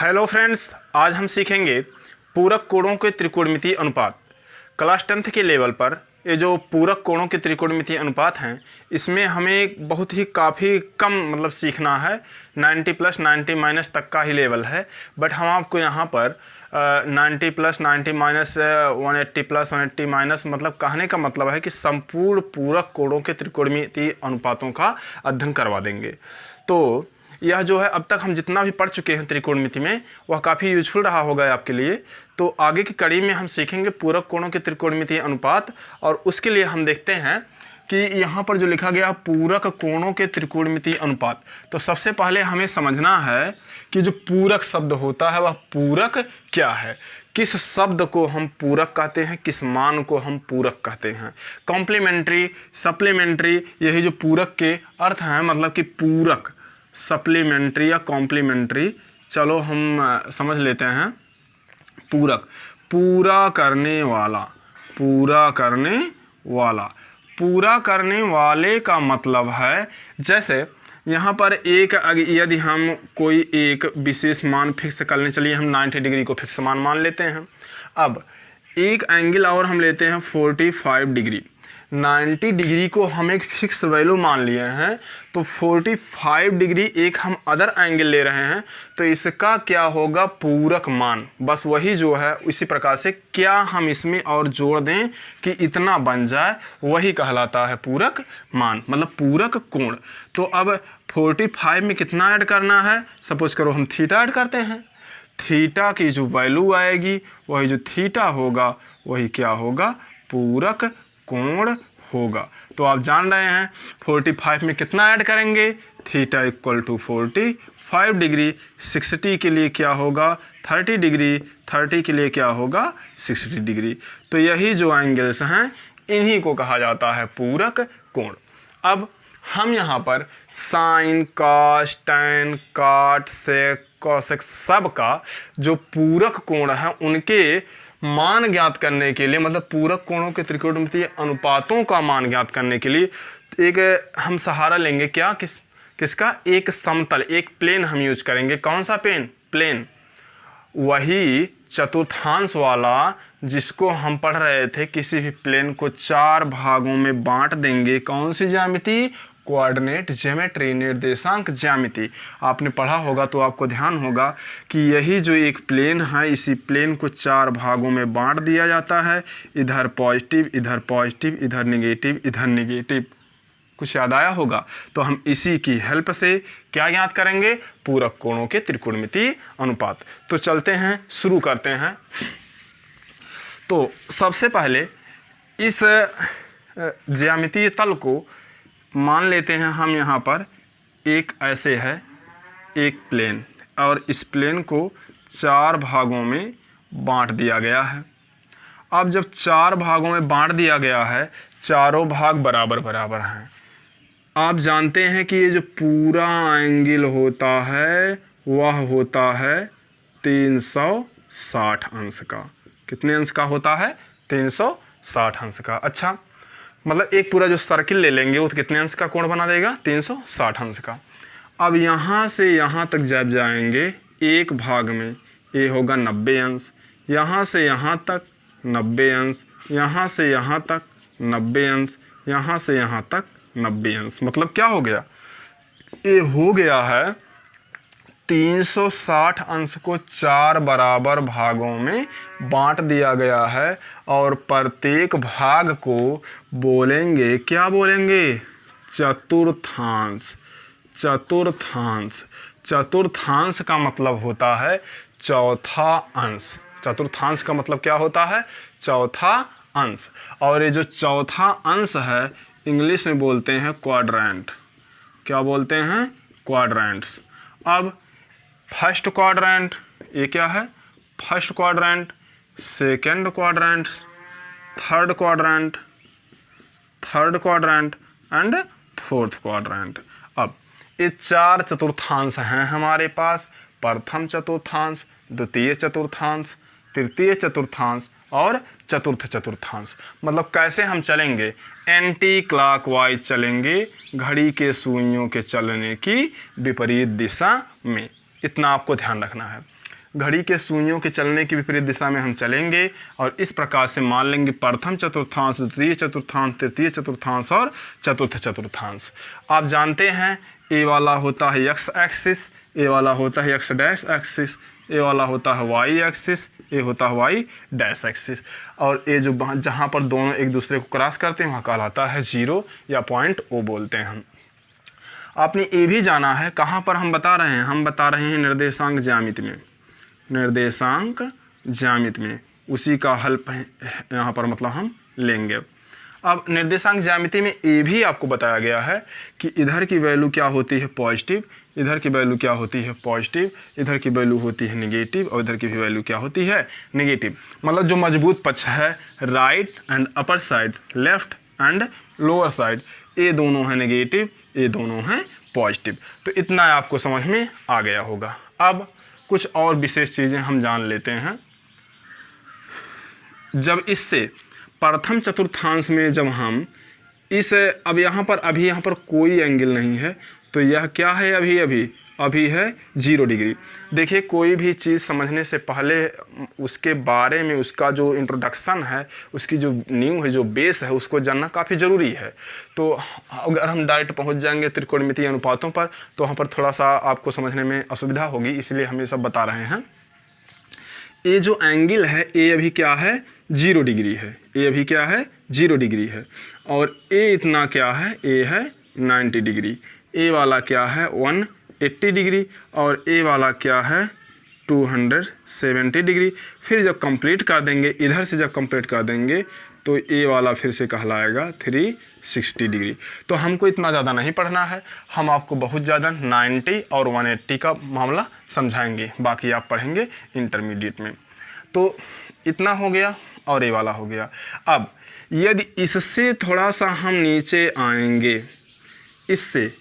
Hello friends, आज हम सीखेंगे पूरक कोणों के त्रिकोणमितीय अनुपात। क्लास 10th के लेवल पर ये जो पूरक कोणों के त्रिकोणमितीय अनुपात हैं, इसमें हमें बहुत ही काफ़ी कम सीखना है। 90 प्लस 90 माइनस तक का ही लेवल है, बट हम आपको यहाँ पर 90 प्लस 90 माइनस 180 प्लस 180 माइनस कहने का मतलब है कि संपूर्ण पूरक कोणों के त्रिकोणमितीय अनुपातों का अध्ययन करवा देंगे। तो यह जो है अब तक हम जितना भी पढ़ चुके हैं त्रिकोणमिति में, वह काफ़ी यूजफुल रहा होगा आपके लिए। तो आगे की कड़ी में हम सीखेंगे पूरक कोणों के त्रिकोणमितीय अनुपात, और उसके लिए हम देखते हैं कि यहाँ पर जो लिखा गया पूरक कोणों के त्रिकोणमितीय अनुपात। तो सबसे पहले हमें समझना है कि जो पूरक शब्द होता है वह पूरक क्या है, किस शब्द को हम पूरक कहते हैं, किस मान को हम पूरक कहते हैं। कॉम्प्लीमेंट्री, सप्लीमेंट्री, यही जो पूरक के अर्थ हैं, मतलब कि पूरक, सप्लीमेंट्री या कॉम्प्लीमेंट्री। चलो हम समझ लेते हैं। पूरक, पूरा करने वाला, पूरा करने वाला। पूरा करने वाले का मतलब है, जैसे यहाँ पर एक यदि हम कोई एक विशेष मान फिक्स कर लें, चलिए हम 90 डिग्री को फिक्स मान मान लेते हैं। अब एक एंगल और हम लेते हैं 45 डिग्री। 90 डिग्री को हम एक फिक्स वैल्यू मान लिए हैं, तो 45 डिग्री एक हम अदर एंगल ले रहे हैं, तो इसका क्या होगा, पूरक मान। बस वही जो है इसी प्रकार से क्या हम इसमें और जोड़ दें कि इतना बन जाए, वही कहलाता है पूरक मान, मतलब पूरक कोण। तो अब 45 में कितना ऐड करना है, सपोज करो हम थीटा ऐड करते हैं। थीटा की जो वैल्यू आएगी, वही जो थीटा होगा वही क्या होगा, पूरक कोण होगा। तो आप जान रहे हैं 45 में कितना ऐड करेंगे, थीटा इक्वल टू 45 डिग्री। 60 के लिए क्या होगा, 30 डिग्री। 30 के लिए क्या होगा, 60 डिग्री। तो यही जो एंगल्स हैं, इन्हीं को कहा जाता है पूरक कोण। अब हम यहाँ पर साइन, कॉस, टैन, कॉट, सेक, कोसेक सब का जो पूरक कोण है उनके मान ज्ञात करने के लिए, मतलब पूरक कोणों के त्रिकोणमितीय अनुपातों का मान ज्ञात करने के लिए एक हम सहारा लेंगे। क्या, किसका, एक समतल, एक प्लेन हम यूज करेंगे। कौन सा प्लेन, वही चतुर्थांश वाला जिसको हम पढ़ रहे थे। किसी भी प्लेन को 4 भागों में बांट देंगे। कौन सी ज्यामिति, कोऑर्डिनेट ज्योमेट्री, निर्देशांक ज्यामिति। आपने पढ़ा होगा तो आपको ध्यान होगा कि यही जो एक प्लेन है, इसी प्लेन को 4 भागों में बांट दिया जाता है। इधर पॉजिटिव, इधर पॉजिटिव, इधर नेगेटिव, इधर नेगेटिव। कुछ याद आया होगा। तो हम इसी की हेल्प से क्या ज्ञात करेंगे, पूरक कोणों के त्रिकोणमितीय अनुपात। तो चलते हैं, शुरू करते हैं। तो सबसे पहले इस ज्यामितीय तल को मान लेते हैं हम। यहाँ पर एक ऐसे है एक प्लेन, और इस प्लेन को 4 भागों में बांट दिया गया है। अब जब 4 भागों में बांट दिया गया है, चारों भाग बराबर बराबर हैं। आप जानते हैं कि ये जो पूरा एंगल होता है वह होता है 360 अंश का। कितने अंश का होता है, 360 अंश का। अच्छा, मतलब एक पूरा जो सर्किल ले लेंगे वो तो कितने अंश का कोण बना देगा, 360 अंश का। अब यहाँ से यहाँ तक जब जाएंगे एक भाग में, ये होगा 90 अंश। यहाँ से यहाँ तक 90 अंश, यहाँ से यहाँ तक 90 अंश, यहाँ से यहाँ तक 90 अंश। मतलब क्या हो गया, ये हो गया है 360 अंश को 4 बराबर भागों में बांट दिया गया है, और प्रत्येक भाग को बोलेंगे, क्या बोलेंगे, चतुर्थांश। चतुर्थांश, चतुर्थांश का मतलब होता है चौथा अंश। चतुर्थांश का मतलब क्या होता है, चौथा अंश। और ये जो चौथा अंश है, इंग्लिश में बोलते हैं क्वाड्रेंट। क्या बोलते हैं, क्वाड्रेंट्स। अब फर्स्ट क्वाड्रेंट, ये क्या है, first quadrant, second quadrant, third quadrant, third quadrant and fourth quadrant. अब ये 4 चतुर्थांश हैं हमारे पास। प्रथम चतुर्थांश, द्वितीय चतुर्थांश, तृतीय चतुर्थांश और चतुर्थ चतुर्थांश। मतलब कैसे हम चलेंगे, एंटी क्लॉकवाइज चलेंगे, घड़ी के सुइयों के चलने की विपरीत दिशा में। इतना आपको ध्यान रखना है। घड़ी के सुइयों के चलने की विपरीत दिशा में हम चलेंगे और इस प्रकार से मान लेंगे प्रथम चतुर्थांश, द्वितीय चतुर्थांश, तृतीय चतुर्थांश और चतुर्थ चतुर्थांश। आप जानते हैं ए वाला होता है एक्स एक्सिस, ए वाला होता है एक्स डैश एक्सिस, ए वाला होता है वाई एक्सिस, ए होता है वाई डैश एक्सिस, और ये जो जहाँ पर दोनों एक दूसरे को क्रॉस करते हैं वहाँ कहलाता है जीरो या पॉइंट ओ बोलते हैं हम। आपने ये भी जाना है, कहाँ पर हम बता रहे हैं, हम बता रहे हैं निर्देशांक ज्यामिति में, निर्देशांक ज्यामिति में उसी का हल यहाँ पर मतलब हम लेंगे। अब निर्देशांक ज्यामिति में ये भी आपको बताया गया है कि इधर की वैल्यू क्या होती है पॉजिटिव, इधर की वैल्यू क्या होती है पॉजिटिव, इधर की वैल्यू होती है नेगेटिव और इधर की भी वैल्यू क्या होती है नेगेटिव। मतलब जो मजबूत पक्ष है right and upper side, left and lower side, ये दोनों है नेगेटिव, ये दोनों हैं पॉजिटिव। तो इतना आपको समझ में आ गया होगा। अब कुछ और विशेष चीज़ें हम जान लेते हैं। जब इससे प्रथम चतुर्थांश में जब हम इस अब यहाँ पर अभी यहाँ पर कोई एंगल नहीं है, तो यह क्या है अभी है 0 डिग्री। देखिए कोई भी चीज़ समझने से पहले उसके बारे में उसका जो इंट्रोडक्शन है, उसकी जो नींव है, जो बेस है, उसको जानना काफ़ी ज़रूरी है। तो अगर हम डायरेक्ट पहुंच जाएंगे त्रिकोणमितीय अनुपातों पर तो वहाँ पर थोड़ा सा आपको समझने में असुविधा होगी, इसलिए हम ये सब बता रहे हैं। ये जो एंगल है ए अभी क्या है 0 डिग्री है, ए अभी क्या है 0 डिग्री है, और ए इतना क्या है, ए है 90 डिग्री, ए वाला क्या है 180 डिग्री और ए वाला क्या है 270 डिग्री। फिर जब कंप्लीट कर देंगे, इधर से जब कंप्लीट कर देंगे तो ए वाला फिर से कहलाएगा 360 डिग्री। तो हमको इतना ज़्यादा नहीं पढ़ना है, हम आपको बहुत ज़्यादा 90 और 180 का मामला समझाएंगे, बाकी आप पढ़ेंगे इंटरमीडिएट में। तो इतना हो गया और ए वाला हो गया। अब यदि इससे थोड़ा सा हम नीचे आएंगे, इससे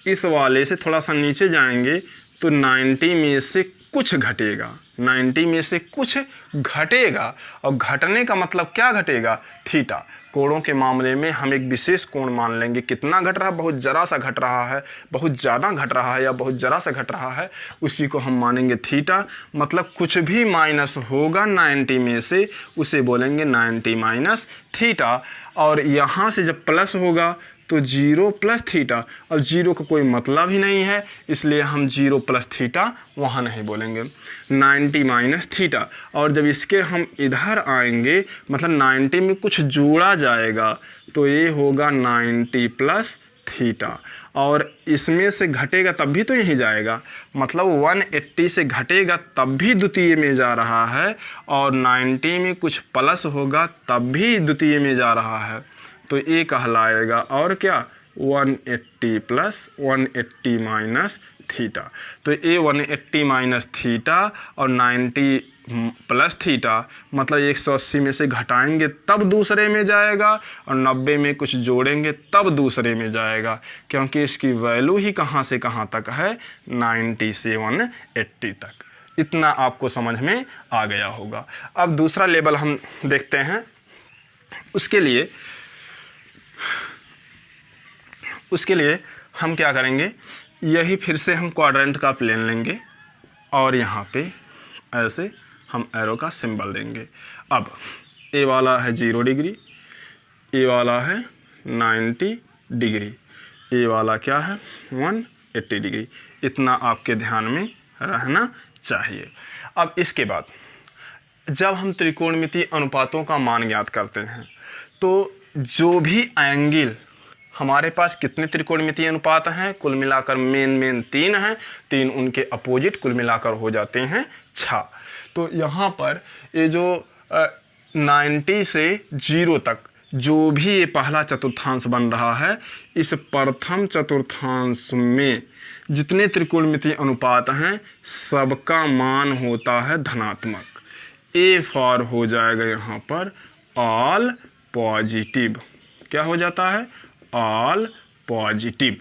इस वाले से थोड़ा सा नीचे जाएंगे तो 90 में से कुछ घटेगा, 90 में से कुछ घटेगा, और घटने का मतलब क्या घटेगा, थीटा। कोणों के मामले में हम एक विशेष कोण मान लेंगे, कितना घट रहा है, बहुत जरा सा घट रहा है, बहुत ज़्यादा घट रहा है या बहुत जरा सा घट रहा है, उसी को हम मानेंगे थीटा। मतलब कुछ भी माइनस होगा 90 में से उसे बोलेंगे 90 माइनस थीटा, और यहाँ से जब प्लस होगा तो 0 प्लस थीटा। अब 0 का कोई मतलब ही नहीं है, इसलिए हम 0 प्लस थीटा वहाँ नहीं बोलेंगे, 90 माइनस थीटा। और जब इसके हम इधर आएंगे, मतलब 90 में कुछ जोड़ा जाएगा तो ये होगा 90 प्लस थीटा, और इसमें से घटेगा तब भी तो यहीं जाएगा, मतलब 180 से घटेगा तब भी द्वितीय में जा रहा है, और 90 में कुछ प्लस होगा तब भी द्वितीय में जा रहा है, तो ये कहलाएगा और क्या 180 प्लस 180 माइनस थीटा। तो ये 180 माइनस थीटा और 90 प्लस थीटा, मतलब 180 में से घटाएंगे तब दूसरे में जाएगा, और 90 में कुछ जोड़ेंगे तब दूसरे में जाएगा, क्योंकि इसकी वैल्यू ही कहाँ से कहाँ तक है 90 से 180 तक। इतना आपको समझ में आ गया होगा। अब दूसरा लेवल हम देखते हैं। उसके लिए हम क्या करेंगे, यही फिर से हम क्वाड्रेंट का प्लेन लेंगे और यहाँ पे ऐसे हम एरो का सिंबल देंगे। अब ए वाला है 0 डिग्री, ए वाला है 90 डिग्री, ए वाला क्या है 180 डिग्री। इतना आपके ध्यान में रहना चाहिए। अब इसके बाद जब हम त्रिकोणमितीय अनुपातों का मान ज्ञात करते हैं तो जो भी एंगल, हमारे पास कितने त्रिकोणमितीय अनुपात हैं, कुल मिलाकर मेन 3 हैं, 3 उनके अपोजिट कुल मिलाकर हो जाते हैं 6। तो यहाँ पर ये जो 90 से 0 तक जो भी ये पहला चतुर्थांश बन रहा है, इस प्रथम चतुर्थांश में जितने त्रिकोणमितीय अनुपात हैं सबका मान होता है धनात्मक। ए फॉर हो जाएगा यहाँ पर ऑल पॉजिटिव। क्या हो जाता है, ऑल पॉजिटिव,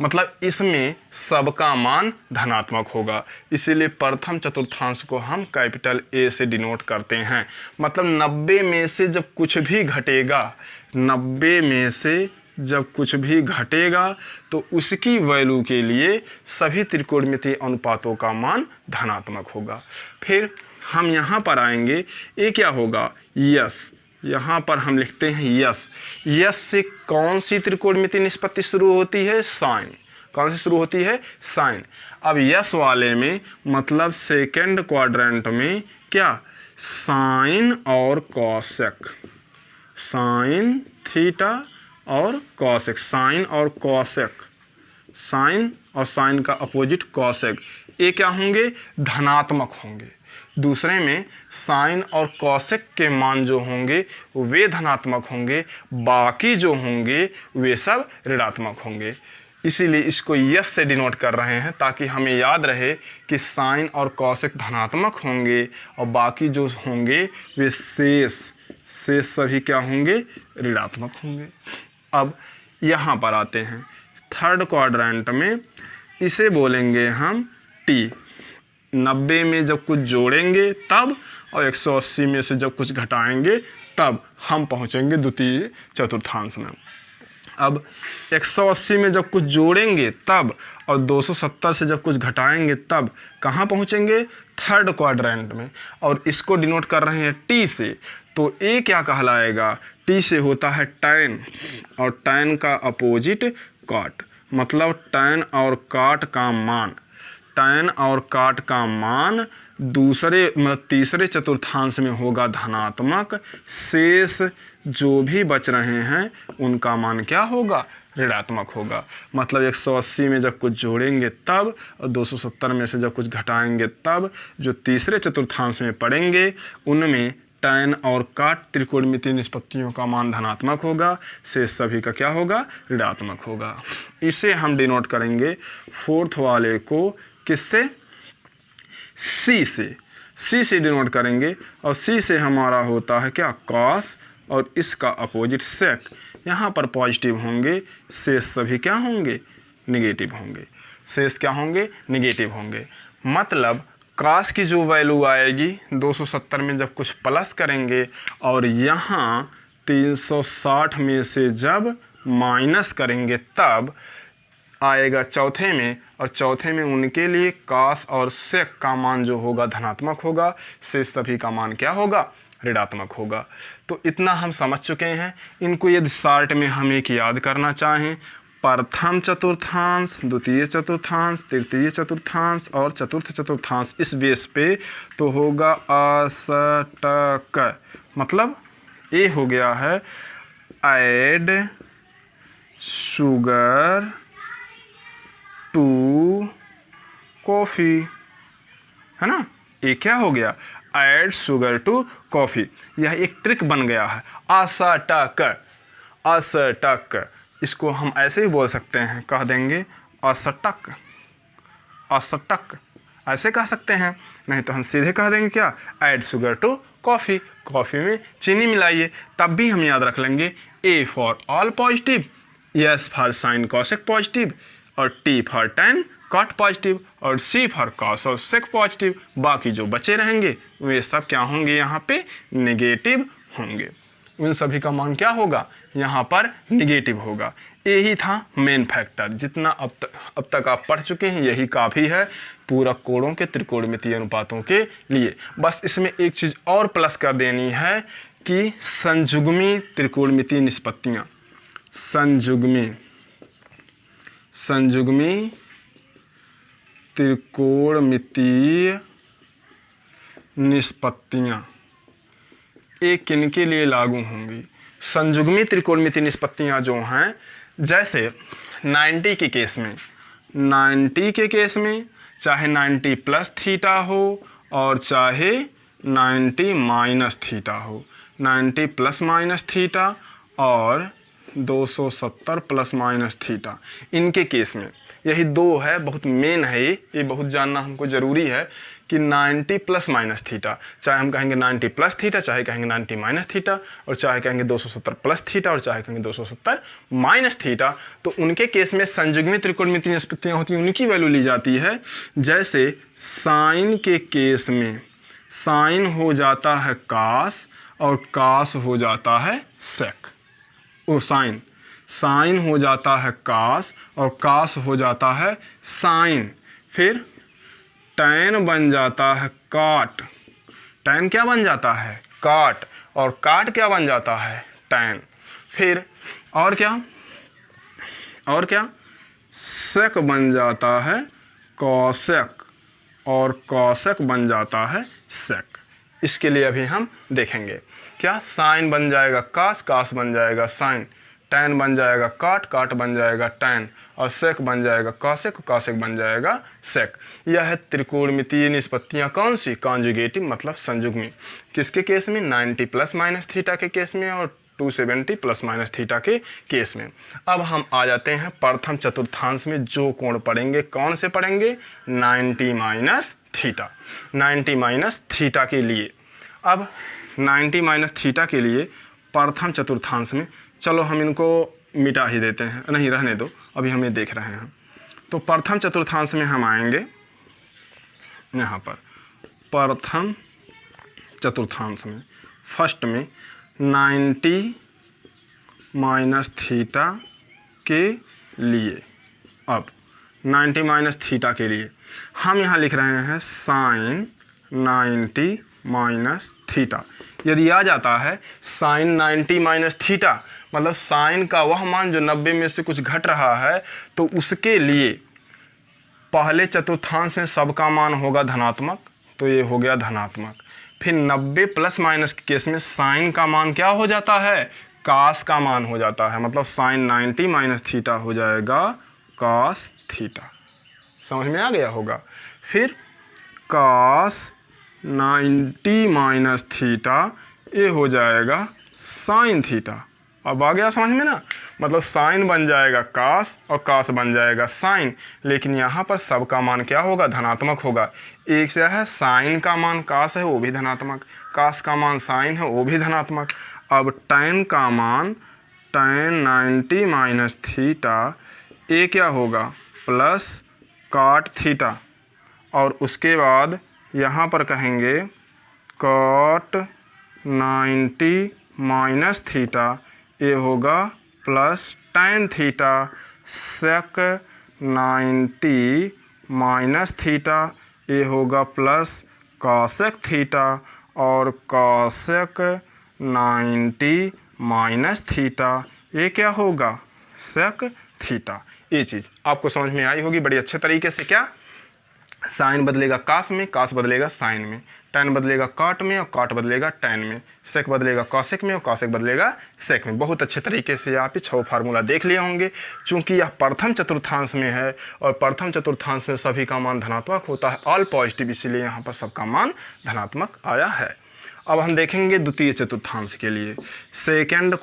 मतलब इसमें सबका मान धनात्मक होगा, इसीलिए प्रथम चतुर्थांश को हम कैपिटल ए से डिनोट करते हैं। मतलब 90 में से जब कुछ भी घटेगा, 90 में से जब कुछ भी घटेगा तो उसकी वैल्यू के लिए सभी त्रिकोणमितीय अनुपातों का मान धनात्मक होगा। फिर हम यहाँ पर आएंगे, ये क्या होगा, यस। यहाँ पर हम लिखते हैं यस। यस से कौन सी त्रिकोणमितीय निष्पत्ति शुरू होती है, साइन। कौन सी शुरू होती है, साइन। अब यस वाले में मतलब सेकेंड क्वाड्रेंट में क्या, साइन और कॉसेक, साइन थीटा और कॉसेक, साइन और कॉसेक, साइन और साइन का अपोजिट कॉसेक, ये क्या होंगे, धनात्मक होंगे। दूसरे में साइन और कॉसेक के मान जो होंगे वे धनात्मक होंगे, बाकी जो होंगे वे सब ऋणात्मक होंगे। इसीलिए इसको यस से डिनोट कर रहे हैं ताकि हमें याद रहे कि साइन और कॉसेक धनात्मक होंगे और बाकी जो होंगे वे शेष सभी क्या होंगे, ऋणात्मक होंगे। अब यहाँ पर आते हैं थर्ड क्वाड्रेंट में, इसे बोलेंगे हम टी। 90 में जब कुछ जोड़ेंगे तब और 180 में से जब कुछ घटाएंगे तब हम पहुँचेंगे द्वितीय चतुर्थांश में। अब 180 में जब कुछ जोड़ेंगे तब और 270 से जब कुछ घटाएंगे तब कहाँ पहुँचेंगे, थर्ड क्वाड्रेंट में। और इसको डिनोट कर रहे हैं टी से, तो ए क्या कहलाएगा, टी से होता है टैन, और टैन का अपोजिट काट, मतलब टैन और काट का मान, टैन और काट का मान तीसरे चतुर्थांश में होगा धनात्मक, शेष जो भी बच रहे हैं उनका मान क्या होगा, ऋणात्मक होगा। मतलब 180 में जब कुछ जोड़ेंगे तब और 270 में से जब कुछ घटाएंगे तब जो तीसरे चतुर्थांश में पड़ेंगे उनमें टैन और काट त्रिकोणमितीय निष्पत्तियों का मान धनात्मक होगा, शेष सभी का क्या होगा, ऋणात्मक होगा। इसे हम डिनोट करेंगे फोर्थ वाले को किससे, सी से, सी से डिनोट करेंगे। और सी से हमारा होता है क्या, कॉस, और इसका अपोजिट सेक। यहाँ पर पॉजिटिव होंगे, शेष सभी क्या होंगे, निगेटिव होंगे, शेष क्या होंगे, निगेटिव होंगे। मतलब कास की जो वैल्यू आएगी 270 में जब कुछ प्लस करेंगे और यहाँ 360 में से जब माइनस करेंगे तब आएगा चौथे में, और चौथे में उनके लिए कास और सेक का मान जो होगा धनात्मक होगा, शेष सभी का मान क्या होगा, ऋणात्मक होगा। तो इतना हम समझ चुके हैं। इनको यदि शार्ट में हम एक याद करना चाहें, प्रथम चतुर्थांश, द्वितीय चतुर्थांश, तृतीय चतुर्थांश और चतुर्थ चतुर्थांश, इस बेस पे तो होगा अष्टक। मतलब ये हो गया है ऐड शुगर टू कॉफ़ी, है ना। ये क्या हो गया, ऐड शुगर टू कॉफ़ी। यह एक ट्रिक बन गया है, अष्टक, अष्टक। इसको हम ऐसे ही बोल सकते हैं, कह देंगे अष्टक, अष्टक, ऐसे कह सकते हैं। नहीं तो हम सीधे कह देंगे क्या, add sugar to coffee, coffee में चीनी मिलाइए। तब भी हम याद रख लेंगे A for all positive, S for sine cosec positive, और T for tan cot positive, और सी फॉर कॉस और सेक पॉजिटिव। बाकी जो बचे रहेंगे वे सब क्या होंगे, यहाँ पे नेगेटिव होंगे। उन सभी का मान क्या होगा, यहाँ पर निगेटिव होगा। यही था मेन फैक्टर। जितना अब तक आप पढ़ चुके हैं यही काफ़ी है पूरक कोणों के त्रिकोणमितीय अनुपातों के लिए। बस इसमें एक चीज़ और प्लस कर देनी है कि संयुग्मी त्रिकोणमितीय निष्पत्तियाँ, संयुग्मी त्रिकोणमितीय निष्पत्तियाँ एक किनके लिए लागू होंगी। संयुग्मी त्रिकोणमितीय निष्पत्तियाँ जो हैं, जैसे 90 के केस में, 90 के केस में चाहे 90 प्लस थीटा हो और चाहे 90 माइनस थीटा हो, 90 प्लस माइनस थीटा और 270 प्लस माइनस थीटा, इनके केस में यही दो है, बहुत मेन है ये बहुत जानना हमको ज़रूरी है कि 90 प्लस माइनस थीटा, चाहे हम कहेंगे 90 प्लस थीटा, चाहे कहेंगे 90 माइनस थीटा, और चाहे कहेंगे 270 प्लस थीटा, और चाहे कहेंगे 270 माइनस थीटा, तो उनके केस में संयुग्मी त्रिकोणमितीय निष्पत्तियाँ होती हैं, उनकी वैल्यू ली जाती है। जैसे साइन के केस में साइन हो जाता है कास और कास हो जाता है सेक। ओ साइन साइन हो जाता है कास और कास हो जाता है साइन। फिर टैन बन जाता है काट। टैन क्या बन जाता है? काट। और काट क्या बन जाता है? टैन। फिर और क्या? और क्या? सेक बन जाता है कौशक और कौशक बन जाता है सेक। इसके लिए अभी हम देखेंगे। क्या? साइन बन जाएगा कास, कास बन जाएगा साइन, टैन बन जाएगा काट, काट बन जाएगा टैन, और सेक बन जाएगा कौशक, कौशक बन जाएगा सेक। यह है त्रिकोणमितीय निष्पत्तियाँ। कौन सी? कॉन्जुगेटिव मतलब संयुग्मी। किसके केस में? 90 प्लस माइनस थीटा के केस में और 270 प्लस माइनस थीटा के केस में। अब हम आ जाते हैं प्रथम चतुर्थांश में। जो कोण पढ़ेंगे कौन से पढ़ेंगे? 90 माइनस थीटा। 90 माइनस थीटा के लिए। अब 90 माइनस थीटा के लिए प्रथम चतुर्थांश में, चलो हम इनको मिटा ही देते हैं, नहीं रहने दो, अभी हम ये देख रहे हैं। तो प्रथम चतुर्थांश में हम आएंगे यहाँ पर। प्रथम चतुर्थांश में फर्स्ट में 90 माइनस थीटा के लिए। अब 90 माइनस थीटा के लिए हम यहाँ लिख रहे हैं साइन 90 माइनस थीटा। यदि आ जाता है साइन 90 माइनस थीटा, मतलब साइन का वह मान जो 90 में से कुछ घट रहा है, तो उसके लिए पहले चतुर्थांश में सबका मान होगा धनात्मक, तो ये हो गया धनात्मक। फिर 90 प्लस माइनस के केस में साइन का मान क्या हो जाता है? कास का मान हो जाता है, मतलब साइन 90 माइनस थीटा हो जाएगा कास थीटा। समझ में आ गया होगा। फिर कास 90 माइनस थीटा ये हो जाएगा साइन थीटा। अब आ गया समझ में ना? मतलब साइन बन जाएगा कास और कास बन जाएगा साइन, लेकिन यहाँ पर सबका मान क्या होगा? धनात्मक होगा। एक से है साइन का मान कास है वो भी धनात्मक, कास का मान साइन है वो भी धनात्मक। अब टैन का मान टैन 90 माइनस थीटा ये क्या होगा? प्लस काट थीटा। और उसके बाद यहाँ पर कहेंगे काट 90 माइनस थीटा ये होगा प्लस टैन थीटा। सेक 90 माइनस थीटा ये होगा प्लस कौशक थीटा। और कौशक 90 माइनस थीटा ये क्या होगा? Sec theta. ये चीज़ आपको समझ में आई होगी बड़ी अच्छे तरीके से। क्या? साइन बदलेगा कास में, कास बदलेगा साइन में, टैन बदलेगा काट में और काट बदलेगा टैन में, सेक बदलेगा कौशक में और कौशक बदलेगा सेक में। बहुत अच्छे तरीके से आप 6 फार्मूला देख लिए होंगे। चूंकि यह प्रथम चतुर्थांश में है और प्रथम चतुर्थांश में सभी का मान धनात्मक होता है, ऑल पॉजिटिव, इसीलिए यहाँ पर सबका मान धनात्मक आया है। अब हम देखेंगे द्वितीय चतुर्थांश के लिए। सेकेंड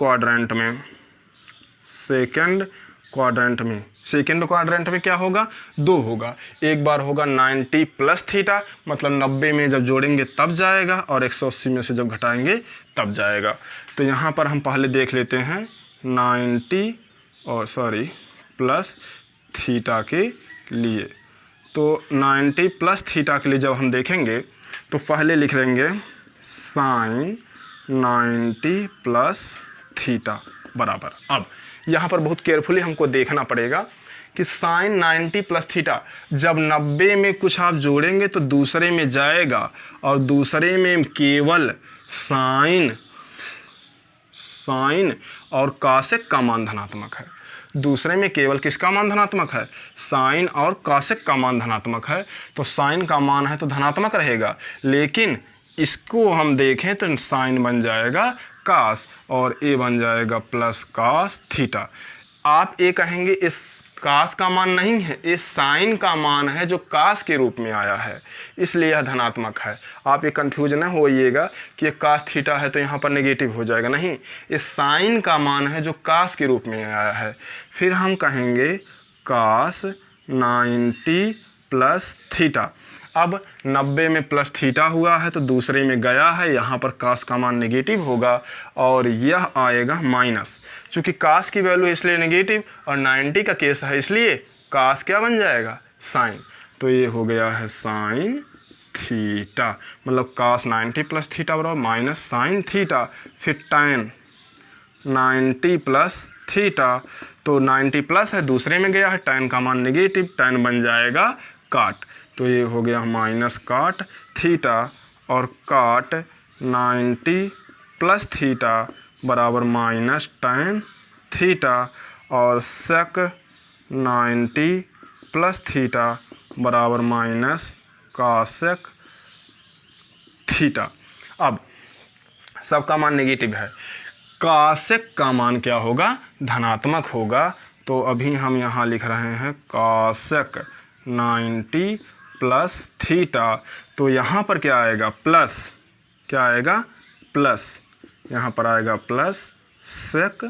क्वाड्रेंट में क्या होगा? 2 होगा। एक बार होगा 90 प्लस थीटा, मतलब 90 में जब जोड़ेंगे तब जाएगा, और 180 में से जब घटाएंगे तब जाएगा। तो यहाँ पर हम पहले देख लेते हैं 90 प्लस थीटा के लिए। तो 90 प्लस थीटा के लिए जब हम देखेंगे तो पहले लिख लेंगे साइन 90 प्लस थीटा बराबर। अब यहाँ पर बहुत केयरफुली हमको देखना पड़ेगा कि साइन 90 प्लस थीटा जब 90 में कुछ आप जोड़ेंगे तो दूसरे में जाएगा, और दूसरे में केवल साइन और कौशक का मान धनात्मक है। दूसरे में केवल किसका मान धनात्मक है? साइन और कौशक का मान धनात्मक है। तो साइन का मान है तो धनात्मक रहेगा, लेकिन इसको हम देखें तो साइन बन जाएगा कास और ए बन जाएगा प्लस कास थीटा। आप ये कहेंगे इस कास का मान नहीं है, ये साइन का मान है जो कास के रूप में आया है, इसलिए यह धनात्मक है। आप ये कन्फ्यूज न होइएगा कि ये कास थीटा है तो यहाँ पर नेगेटिव हो जाएगा, नहीं, ये साइन का मान है जो कास के रूप में आया है। फिर हम कहेंगे कास 90 प्लस थीटा। अब 90 में प्लस थीटा हुआ है तो दूसरे में गया है, यहाँ पर कास का मान नेगेटिव होगा और यह आएगा माइनस। चूँकि कास की वैल्यू इसलिए नेगेटिव और 90 का केस है, इसलिए कास क्या बन जाएगा? साइन। तो ये हो गया है साइन थीटा, मतलब कास 90 प्लस थीटा बराबर माइनस साइन थीटा। फिर टैन 90 प्लस थीटा, तो 90 प्लस है, दूसरे में गया है, tan का मान नेगेटिव, tan बन जाएगा काट, तो ये हो गया माइनस काट थीटा, और काट 90 प्लस थीटा बराबर माइनस tan थीटा, और सेक 90 प्लस थीटा बराबर माइनस कासेक थीटा। अब सबका मान नेगेटिव है, कासेक का मान क्या होगा, धनात्मक होगा, तो अभी हम यहाँ लिख रहे हैं कासेक 90 प्लस थीटा, तो यहाँ पर क्या आएगा प्लस, क्या आएगा प्लस, यहाँ पर आएगा प्लस सेक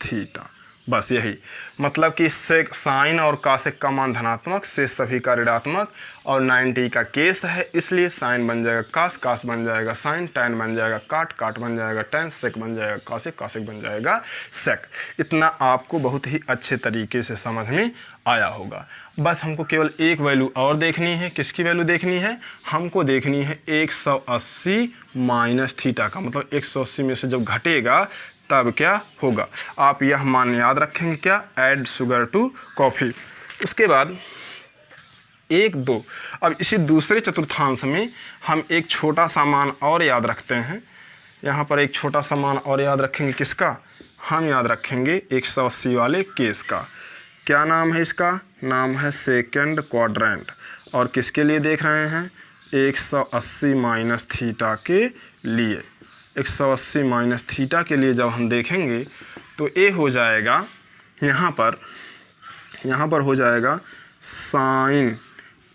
थीटा। बस यही मतलब कि सेक साइन और कासेक का मान धनात्मक, से सभी का ऋणात्मक, और 90 का केस है, इसलिए साइन बन जाएगा कास, कास बन जाएगा साइन, tan बन जाएगा काट, काट बन जाएगा tan, सेक बन जाएगा कासेक, कासेक बन जाएगा सेक। इतना आपको बहुत ही अच्छे तरीके से समझ में आया होगा। बस हमको केवल एक वैल्यू और देखनी है, किसकी वैल्यू देखनी है, हमको देखनी है 180 माइनस थीटा का, मतलब 180 में से जब घटेगा तब क्या होगा। आप यह मान याद रखेंगे, क्या, ऐड शुगर टू कॉफ़ी। उसके बाद 1 2, अब इसी दूसरे चतुर्थांश में हम एक छोटा सा मान और याद रखते हैं, यहाँ पर एक छोटा सा मान और याद रखेंगे, किसका, हम याद रखेंगे 180 वाले केस का। क्या नाम है इसका, नाम है सेकेंड क्वाड्रेंट, और किसके लिए देख रहे हैं, 180 माइनस थीटा के लिए। 180 माइनस थीटा के लिए जब हम देखेंगे तो ए हो जाएगा, यहाँ पर हो जाएगा साइन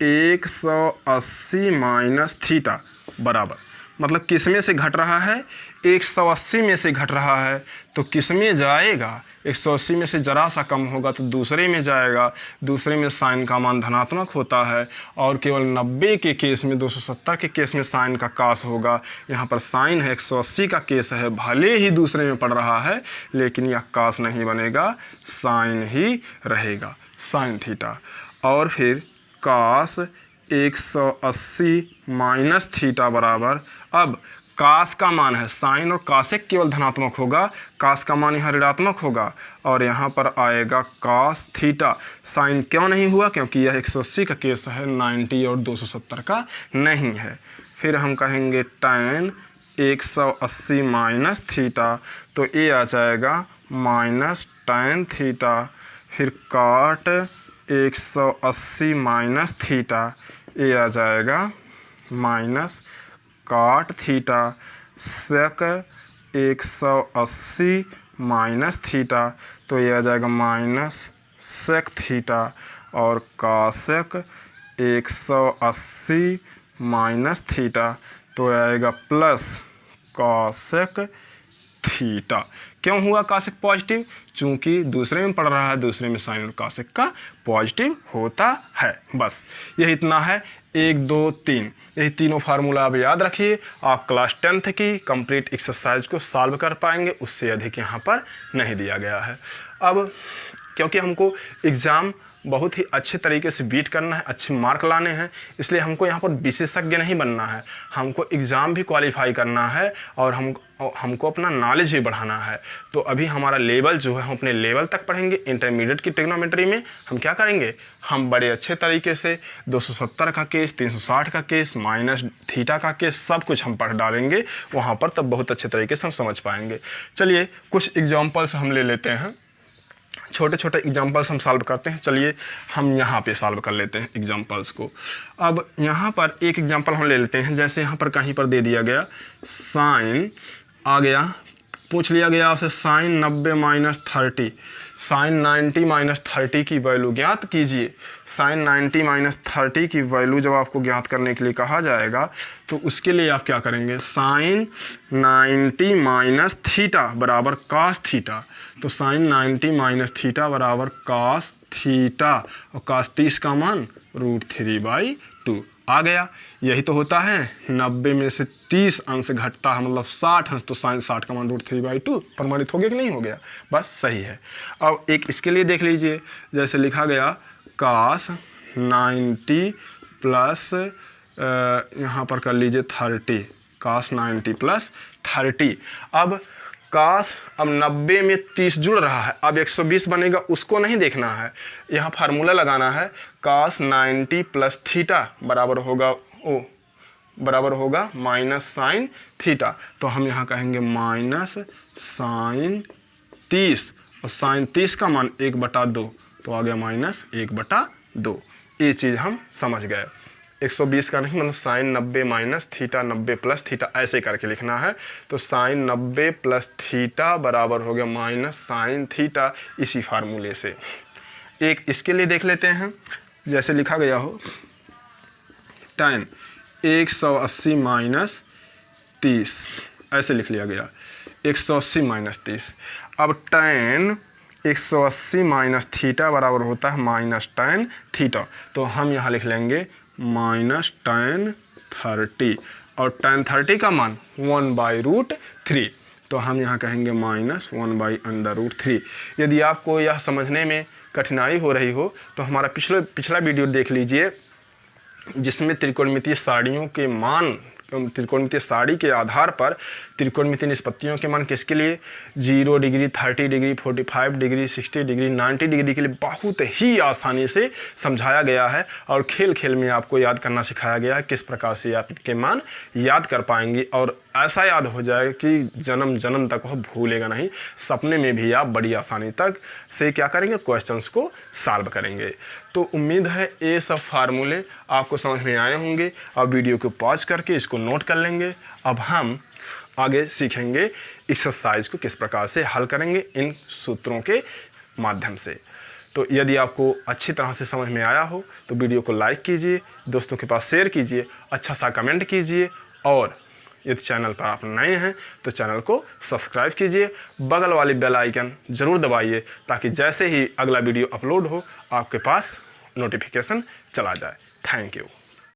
180 माइनस थीटा बराबर, मतलब किस में से घट रहा है, 180 में से घट रहा है, तो किस में जाएगा, 180 में से ज़रा सा कम होगा तो दूसरे में जाएगा, दूसरे में साइन का मान धनात्मक होता है, और केवल 90 के केस में, 270 के केस में साइन का कास होगा। यहाँ पर साइन है, 180 का केस है, भले ही दूसरे में पड़ रहा है लेकिन यह कास नहीं बनेगा, साइन ही रहेगा, साइन थीटा। और फिर कास 180 माइनस थीटा बराबर, अब कास का मान है, साइन और कासेक केवल धनात्मक होगा, कास का मान यहाँ ऋणात्मक होगा, और यहाँ पर आएगा कास थीटा। साइन क्यों नहीं हुआ, क्योंकि यह 180 का केस है, 90 और 270 का नहीं है। फिर हम कहेंगे tan 180 माइनस थीटा, तो ये आ जाएगा माइनस tan थीटा, फिर काट 180 माइनस थीटा, ये आ जाएगा माइनस काट थीटा, सेक 180 माइनस थीटा, तो ये आ जाएगा माइनस सेक थीटा, और कासेक 180 माइनस थीटा, तो आएगा प्लस कासेक थीटा। क्यों हुआ कासेक पॉजिटिव, चूंकि दूसरे में पड़ रहा है, दूसरे में साइन और कासेक का पॉजिटिव होता है। बस यही इतना है, 1 2 3, यही तीनों फार्मूला आप याद रखिए, आप क्लास 10th की कंप्लीट एक्सरसाइज को सॉल्व कर पाएंगे, उससे अधिक यहाँ पर नहीं दिया गया है। अब क्योंकि हमको एग्ज़ाम बहुत ही अच्छे तरीके से बीट करना है, अच्छे मार्क लाने हैं, इसलिए हमको यहाँ पर विशेषज्ञ नहीं बनना है, हमको एग्ज़ाम भी क्वालिफाई करना है, और हमको अपना नॉलेज भी बढ़ाना है। तो अभी हमारा लेवल जो है, हम अपने लेवल तक पढ़ेंगे। इंटरमीडिएट की ट्रिग्नोमेट्री में हम क्या करेंगे, हम बड़े अच्छे तरीके से 270 का केस, 360 का केस, माइनस थीटा का केस, सब कुछ हम पढ़ डालेंगे वहाँ पर, तब बहुत अच्छे तरीके से हम समझ पाएंगे। चलिए कुछ एग्जाम्पल्स हम ले लेते हैं, छोटे छोटे एग्जाम्पल्स हम सॉल्व करते हैं। चलिए हम यहाँ पे सॉल्व कर लेते हैं एग्जाम्पल्स को। अब यहाँ पर एक एग्जाम्पल हम ले लेते हैं, जैसे यहाँ पर कहीं पर दे दिया गया साइन आ गया, पूछ लिया गया आपसे साइन 90 माइनस 30, साइन 90 माइनस 30 की वैल्यू ज्ञात कीजिए। साइन 90 माइनस 30 की वैल्यू जब आपको ज्ञात करने के लिए कहा जाएगा तो उसके लिए आप क्या करेंगे, साइन 90 माइनस थीटा बराबर कास थीटा, तो साइन 90 माइनस थीटा बराबर कास थीटा, और कास 30 का मान √3/2 आ गया। यही तो होता है, 90 में से 30 अंश घटता है, मतलब 60 अंश, तो साइन 60 का मान √3/2 प्रमाणित हो गया कि नहीं हो गया, बस सही है। अब एक इसके लिए देख लीजिए, जैसे लिखा गया कास 90 प्लस यहाँ पर कर लीजिए 30, कास 90 प्लस 30। अब काश अब 90 में 30 जुड़ रहा है, अब 120 बनेगा, उसको नहीं देखना है, यहाँ फार्मूला लगाना है। काश 90 प्लस थीटा बराबर होगा माइनस साइन थीटा। तो हम यहाँ कहेंगे माइनस साइन 30 और साइन 30 का मान 1/2, तो आ गया माइनस 1/2। ये चीज़ हम समझ गए। 120 का नहीं, मतलब sine 90 minus theta 90 plus theta ऐसे करके लिखना है। तो साइन 90 प्लस थीटा बराबर हो गया माइनस साइन थीटा, इसी फार्मूले से। एक इसके लिए देख लेते हैं, जैसे लिखा गया हो tan 180 माइनस 30, ऐसे लिख लिया गया 180 माइनस 30। अब tan 180 माइनस थीटा बराबर होता है माइनस tan थीटा, तो हम यहाँ लिख लेंगे माइनस tan 30 और tan 30 का मान 1/√3, तो हम यहाँ कहेंगे माइनस 1/√3। यदि आपको यह समझने में कठिनाई हो रही हो तो हमारा पिछला वीडियो देख लीजिए, जिसमें त्रिकोणमितीय सारणियों के मान, त्रिकोणमितीय सारणी के आधार पर त्रिकोणमितीय निष्पत्तियों के मान किसके लिए 0 degree, 30 degree, 45 degree, 60 degree, 90 degree के लिए बहुत ही आसानी से समझाया गया है। और खेल खेल में आपको याद करना सिखाया गया है किस प्रकार से आप इनके मान याद कर पाएंगे, और ऐसा याद हो जाए कि जन्म जन्म तक वह भूलेगा नहीं। सपने में भी आप बड़ी आसानी तक से क्या करेंगे, क्वेश्चंस को सॉल्व करेंगे। तो उम्मीद है ये सब फार्मूले आपको समझ में आए होंगे। अब वीडियो को पॉज करके इसको नोट कर लेंगे। अब हम आगे सीखेंगे एक्सरसाइज को किस प्रकार से हल करेंगे इन सूत्रों के माध्यम से। तो यदि आपको अच्छी तरह से समझ में आया हो तो वीडियो को लाइक कीजिए, दोस्तों के पास शेयर कीजिए, अच्छा सा कमेंट कीजिए, और यदि चैनल पर आप नए हैं तो चैनल को सब्सक्राइब कीजिए, बगल वाली बेल आइकन ज़रूर दबाइए ताकि जैसे ही अगला वीडियो अपलोड हो आपके पास नोटिफिकेशन चला जाए। Thank you.